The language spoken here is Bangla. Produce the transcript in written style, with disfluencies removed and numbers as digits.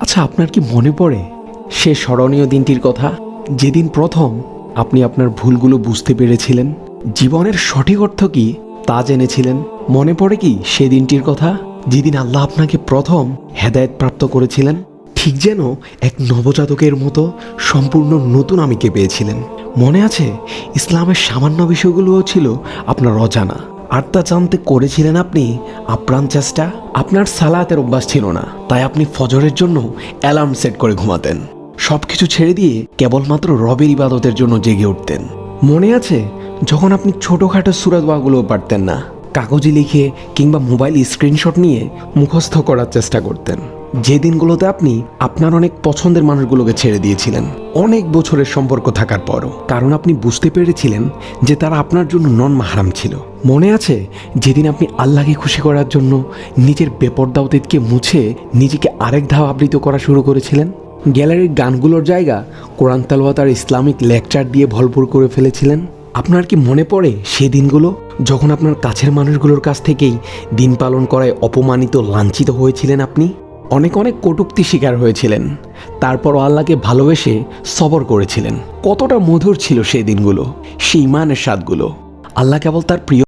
আচ্ছা, আপনার কি মনে পড়ে সে স্মরণীয় দিনটির কথা, যেদিন প্রথম আপনি আপনার ভুলগুলো বুঝতে পেরেছিলেন, জীবনের সঠিক অর্থ কি তা জেনেছিলেন? মনে পড়ে কি সে দিনটির কথা, যেদিন আল্লাহ আপনাকে প্রথম হেদায়েত প্রাপ্ত করেছিলেন? ঠিক যেন এক নবজাতকের মতো সম্পূর্ণ নতুন আমিকে পেয়েছিলেন। মনে আছে, ইসলামের সামান্য বিষয়গুলোও ছিল আপনার অজানা, আর তা জানতে করেছিলেন আপনি আপ্রাণ চেষ্টা। আপনার সালাতের অভ্যাস ছিল না, তাই আপনি ফজরের জন্য অ্যালার্ম সেট করে ঘুমাতেন। সবকিছু ছেড়ে দিয়ে কেবলমাত্র রবের ইবাদতের জন্য জেগে উঠতেন। মনে আছে, যখন আপনি ছোটোখাটো সূরা দোয়াগুলোও পারতেন না, কাগজে লিখে কিংবা মোবাইল স্ক্রিনশট নিয়ে মুখস্থ করার চেষ্টা করতেন। যে দিনগুলোতে আপনি আপনার অনেক পছন্দের মানুষগুলোকে ছেড়ে দিয়েছিলেন, অনেক বছরের সম্পর্ক থাকার পরও, কারণ আপনি বুঝতে পেরেছিলেন যে তারা আপনার জন্য নন মাহরাম ছিল। মনে আছে, যেদিন আপনি আল্লাহকে খুশি করার জন্য নিজের বেপরদা অতীতকে মুছে নিজেকে আরেক ধাপ আবৃত করা শুরু করেছিলেন? গ্যালারির গানগুলোর জায়গা কোরআন তেলাওয়াত আর ইসলামিক লেকচার দিয়ে ভরপুর করে ফেলেছিলেন? আপনার কি মনে পড়ে সেই দিনগুলো, যখন আপনার কাছের মানুষগুলোর কাছ থেকেই দিন পালন করায় অপমানিত, লাঞ্ছিত হয়েছিলেন? আপনি অনেক অনেক কটূক্তি শিকার হয়েছিলেন, তারপরও আল্লাহকে ভালোবেসে সবর করেছিলেন। কতটা মধুর ছিল সেই দিনগুলো, সেই ইমানের স্বাদগুলো। আল্লাহ কেবল তার প্রিয়